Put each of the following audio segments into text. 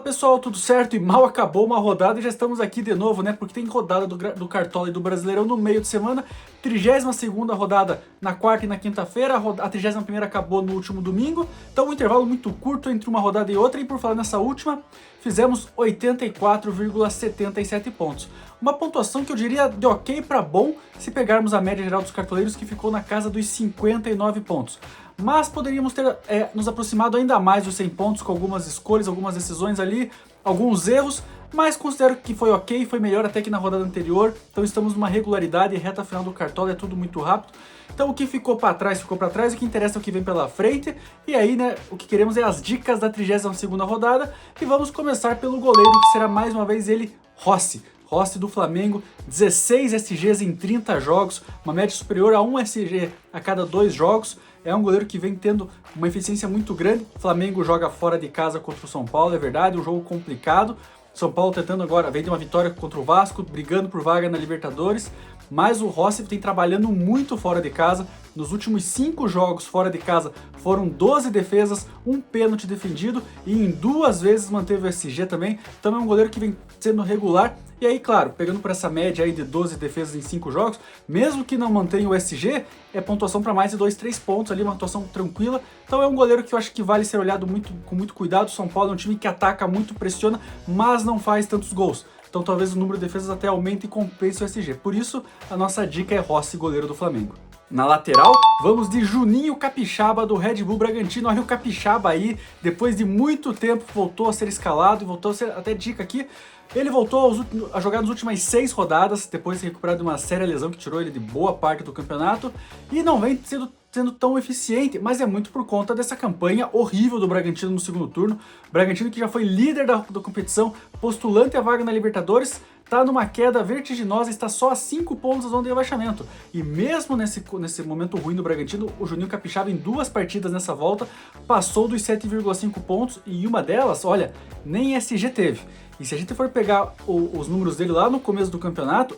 Pessoal, tudo certo? E mal acabou uma rodada e já estamos aqui de novo, né? Porque tem rodada do Cartola e do Brasileirão no meio de semana. 32ª rodada na quarta e na quinta-feira. A 31ª acabou no último domingo. Então um intervalo muito curto entre uma rodada e outra. E por falar nessa última, fizemos 84,77 pontos. Uma pontuação que eu diria de ok para bom se pegarmos a média geral dos cartoleiros, que ficou na casa dos 59 pontos. Mas poderíamos ter nos aproximado ainda mais dos 100 pontos com algumas escolhas, algumas decisões ali, alguns erros, mas considero que foi ok, foi melhor até que na rodada anterior. Então estamos numa regularidade e reta final do Cartola, é tudo muito rápido. Então o que ficou para trás, ficou para trás, o que interessa é o que vem pela frente. E aí, né, o que queremos é as dicas da 32ª rodada. E vamos começar pelo goleiro, que será mais uma vez ele, Rossi. Rossi do Flamengo, 16 SGs em 30 jogos, uma média superior a 1 SG a cada 2 jogos. É um goleiro que vem tendo uma eficiência muito grande. O Flamengo joga fora de casa contra o São Paulo, é verdade, um jogo complicado. São Paulo tentando agora, vem de uma vitória contra o Vasco, brigando por vaga na Libertadores. Mas o Rossi tem trabalhando muito fora de casa. Nos últimos 5 jogos fora de casa foram 12 defesas, um pênalti defendido e em 2 vezes manteve o SG também. Então é um goleiro que vem sendo regular. E aí, claro, pegando por essa média aí de 12 defesas em 5 jogos, mesmo que não mantenha o SG, é pontuação para mais de 2, 3 pontos ali, uma atuação tranquila. Então é um goleiro que eu acho que vale ser olhado com muito cuidado. O São Paulo é um time que ataca muito, pressiona, mas não faz tantos gols. Então talvez o número de defesas até aumente e compense o SG. Por isso, a nossa dica é Rossi, goleiro do Flamengo. Na lateral, vamos de Juninho Capixaba do Red Bull Bragantino. Olha o Capixaba aí, depois de muito tempo voltou a ser escalado e voltou a ser, até dica aqui, ele voltou a jogar nas últimas 6 rodadas, depois de se recuperar de uma séria lesão que tirou ele de boa parte do campeonato, e não vem sendo tão eficiente, mas é muito por conta dessa campanha horrível do Bragantino no segundo turno. Bragantino, que já foi líder da competição, postulante a vaga na Libertadores, está numa queda vertiginosa, está só a 5 pontos da zona de rebaixamento. E mesmo nesse momento ruim do Bragantino, o Juninho Capixaba em 2 partidas nessa volta passou dos 7,5 pontos, e uma delas, olha, nem SG teve. E se a gente for pegar os números dele lá no começo do campeonato,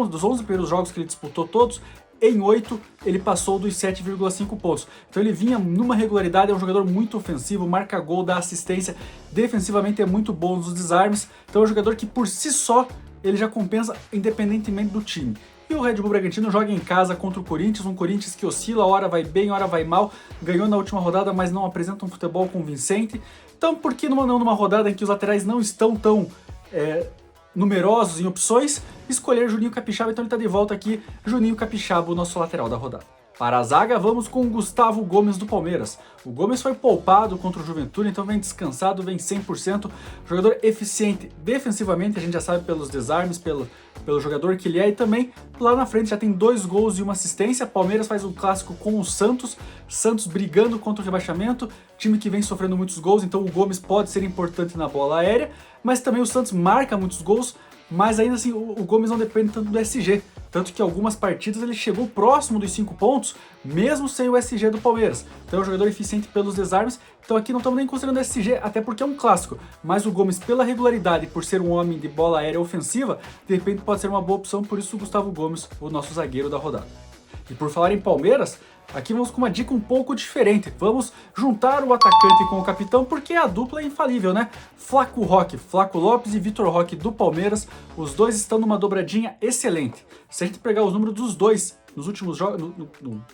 dos 11 primeiros jogos que ele disputou todos, em 8 ele passou dos 7,5 pontos. Então ele vinha numa regularidade, é um jogador muito ofensivo, marca gol, dá assistência, defensivamente é muito bom nos desarmes. Então é um jogador que por si só ele já compensa independentemente do time. E o Red Bull Bragantino joga em casa contra o Corinthians, um Corinthians que oscila, hora vai bem, hora vai mal, ganhou na última rodada, mas não apresenta um futebol convincente. Então por que não numa rodada em que os laterais não estão tão numerosos em opções, escolher Juninho Capixaba? Então ele está de volta aqui, Juninho Capixaba, o nosso lateral da rodada. Para a zaga, vamos com o Gustavo Gomes do Palmeiras. O Gomes foi poupado contra o Juventude, então vem descansado, vem 100%. Jogador eficiente defensivamente, a gente já sabe pelos desarmes, pelo jogador que ele é. E também lá na frente já tem 2 gols e 1 assistência. Palmeiras faz um clássico com o Santos. Santos brigando contra o rebaixamento. Time que vem sofrendo muitos gols, então o Gomes pode ser importante na bola aérea. Mas também o Santos marca muitos gols. Mas ainda assim o Gomes não depende tanto do SG. Tanto que algumas partidas ele chegou próximo dos 5 pontos, mesmo sem o SG do Palmeiras. Então é um jogador eficiente pelos desarmes. Então aqui não estamos nem considerando o SG, até porque é um clássico. Mas o Gomes, pela regularidade, por ser um homem de bola aérea ofensiva, de repente pode ser uma boa opção. Por isso o Gustavo Gomes, o nosso zagueiro da rodada. E por falar em Palmeiras, aqui vamos com uma dica um pouco diferente. Vamos juntar o atacante com o capitão, porque a dupla é infalível, né? Flaco Lopes e Vitor Roque do Palmeiras, os dois estão numa dobradinha excelente. Se a gente pegar os números dos dois nos últimos jogos,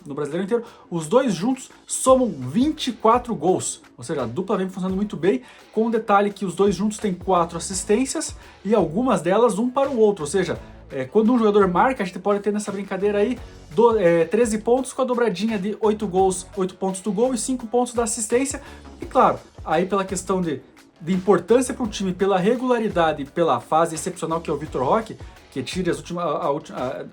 no Brasileiro inteiro, os dois juntos somam 24 gols. Ou seja, a dupla vem funcionando muito bem, com o detalhe que os dois juntos têm 4 assistências e algumas delas um para o outro. Ou seja, quando um jogador marca, a gente pode ter nessa brincadeira aí 13 pontos com a dobradinha de 8 gols, 8 pontos do gol e 5 pontos da assistência. E claro, aí pela questão de importância para o time, pela regularidade, pela fase excepcional que é o Vitor Roque, que tira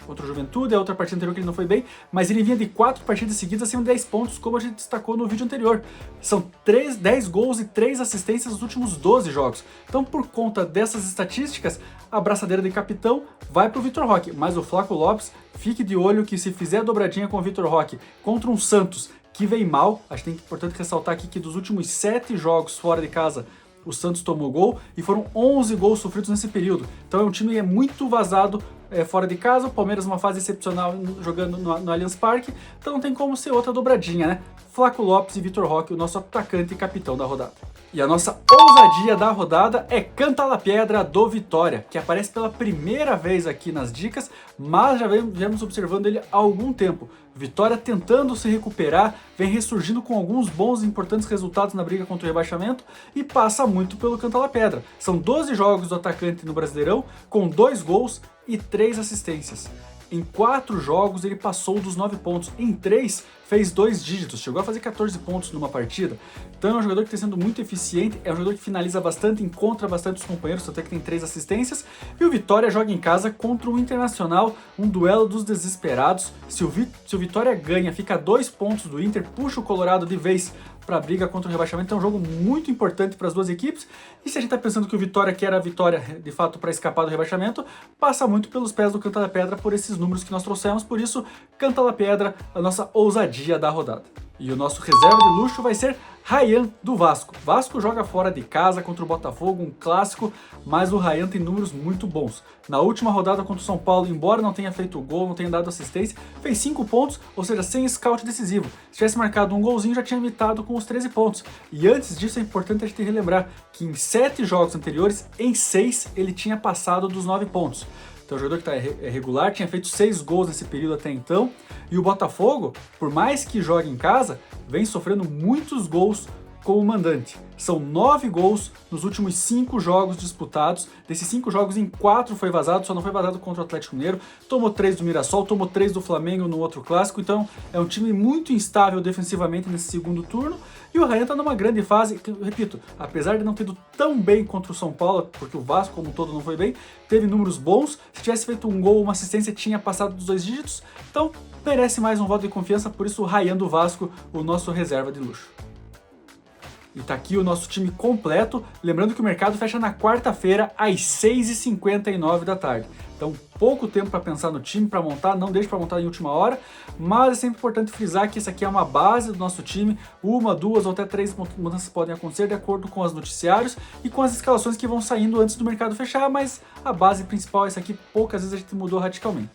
contra o Juventude, a outra partida anterior que ele não foi bem, mas ele vinha de 4 partidas seguidas acima de 10 pontos, como a gente destacou no vídeo anterior. São 10 gols e 3 assistências nos últimos 12 jogos. Então, por conta dessas estatísticas, a braçadeira de capitão vai para o Vitor Roque, mas o Flaco Lopes, fique de olho que se fizer a dobradinha com o Vitor Roque contra um Santos que vem mal, acho que é importante ressaltar aqui que dos últimos 7 jogos fora de casa, o Santos tomou gol e foram 11 gols sofridos nesse período. Então é um time que é muito vazado fora de casa. O Palmeiras numa fase excepcional jogando no Allianz Parque. Então não tem como ser outra dobradinha, né? Flaco Lopes e Vitor Roque, o nosso atacante e capitão da rodada. E a nossa ousadia da rodada é Canta La Piedra do Vitória, que aparece pela primeira vez aqui nas dicas, mas já viemos observando ele há algum tempo. Vitória tentando se recuperar, vem ressurgindo com alguns bons e importantes resultados na briga contra o rebaixamento e passa muito pelo Canta La Piedra. São 12 jogos do atacante no Brasileirão, com 2 gols e 3 assistências. Em 4 jogos ele passou dos 9 pontos, em 3 fez 2 dígitos, chegou a fazer 14 pontos numa partida. Então é um jogador que está sendo muito eficiente, é um jogador que finaliza bastante, encontra bastante os companheiros, até que tem 3 assistências. E o Vitória joga em casa contra o Internacional, um duelo dos desesperados. Se o Vitória ganha, fica a 2 pontos do Inter, puxa o Colorado de vez para a briga contra o rebaixamento. É um jogo muito importante para as duas equipes. E se a gente está pensando que o Vitória quer a vitória de fato para escapar do rebaixamento, passa muito pelos pés do Canta La Piedra por esses números que nós trouxemos. Por isso, Canta La Piedra, a nossa ousadia da rodada. E o nosso reserva de luxo vai ser Ryan do Vasco. Vasco joga fora de casa contra o Botafogo, um clássico, mas o Ryan tem números muito bons. Na última rodada contra o São Paulo, embora não tenha feito gol, não tenha dado assistência, fez 5 pontos, ou seja, sem scout decisivo. Se tivesse marcado um golzinho, já tinha imitado com os 13 pontos. E antes disso, é importante a gente relembrar que em 7 jogos anteriores, em 6, ele tinha passado dos 9 pontos. Então o jogador que está regular, tinha feito 6 gols nesse período até então. E o Botafogo, por mais que jogue em casa, vem sofrendo muitos gols como mandante. São 9 gols nos últimos 5 jogos disputados. Desses 5 jogos, em 4 foi vazado, só não foi vazado contra o Atlético Mineiro. Tomou 3 do Mirassol, tomou 3 do Flamengo no outro clássico. Então é um time muito instável defensivamente nesse segundo turno. E o Ryan está numa grande fase, que, repito, apesar de não ter ido tão bem contra o São Paulo, porque o Vasco como um todo não foi bem, teve números bons. Se tivesse feito um gol ou uma assistência, tinha passado dos 2 dígitos. Então merece mais um voto de confiança, por isso o Ryan do Vasco, o nosso reserva de luxo. E tá aqui o nosso time completo, lembrando que o mercado fecha na quarta-feira às 6h59 da tarde. Então, pouco tempo para pensar no time, para montar, não deixe para montar em última hora, mas é sempre importante frisar que isso aqui é uma base do nosso time, 1, 2 ou até 3 mudanças podem acontecer de acordo com os noticiários e com as escalações que vão saindo antes do mercado fechar, mas a base principal é essa aqui, poucas vezes a gente mudou radicalmente.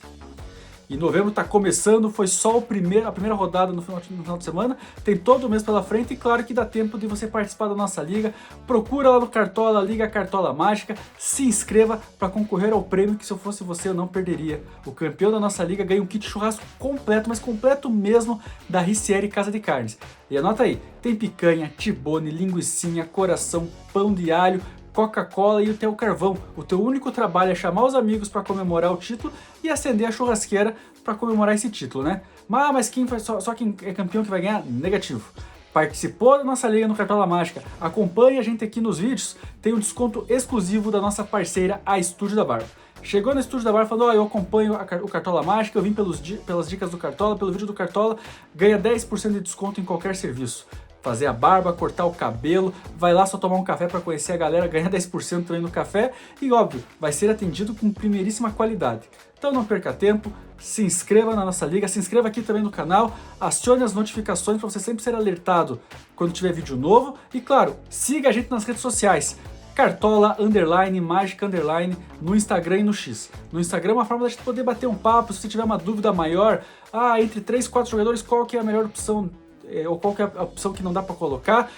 E novembro está começando, foi só a primeira rodada no final de semana, tem todo o mês pela frente e claro que dá tempo de você participar da nossa liga. Procura lá no Cartola, Liga Cartola Mágica, se inscreva para concorrer ao prêmio que se eu fosse você eu não perderia. O campeão da nossa liga ganha um kit churrasco completo, mas completo mesmo, da Ricieri Casa de Carnes. E anota aí, tem picanha, tibone, linguicinha, coração, pão de alho, Coca-Cola e o teu carvão. O teu único trabalho é chamar os amigos para comemorar o título e acender a churrasqueira para comemorar esse título, né? Mas quem só quem é campeão que vai ganhar? Negativo. Participou da nossa liga no Cartola Mágica, acompanhe a gente aqui nos vídeos, tem um desconto exclusivo da nossa parceira, a Estúdio da Barba. Chegou no Estúdio da Barba, falou, eu acompanho o Cartola Mágica, eu vim pelas dicas do Cartola, pelo vídeo do Cartola, ganha 10% de desconto em qualquer serviço. Fazer a barba, cortar o cabelo, vai lá só tomar um café para conhecer a galera, ganhar 10% também no café e, óbvio, vai ser atendido com primeiríssima qualidade. Então não perca tempo, se inscreva na nossa liga, se inscreva aqui também no canal, acione as notificações para você sempre ser alertado quando tiver vídeo novo e, claro, siga a gente nas redes sociais. Cartola, Mágica, no Instagram e no X. No Instagram é uma forma da gente poder bater um papo, se você tiver uma dúvida maior, entre 3, 4 jogadores, qual que é a melhor opção ou qual que é a opção que não dá para colocar,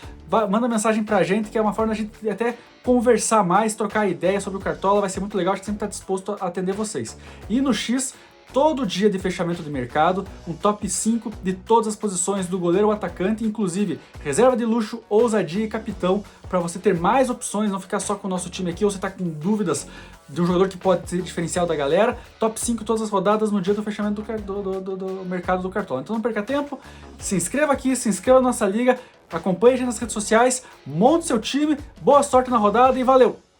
manda mensagem pra gente, que é uma forma da gente até conversar mais, trocar ideia sobre o Cartola, vai ser muito legal, a gente sempre tá disposto a atender vocês. E no X, todo dia de fechamento de mercado, um top 5 de todas as posições do goleiro ao atacante, inclusive reserva de luxo, ousadia e capitão, para você ter mais opções, não ficar só com o nosso time aqui, ou você tá com dúvidas de um jogador que pode ser diferencial da galera. Top 5 todas as rodadas no dia do fechamento do mercado do Cartola. Então não perca tempo, se inscreva aqui, se inscreva na nossa liga, acompanhe a gente nas redes sociais, monte seu time, boa sorte na rodada e valeu!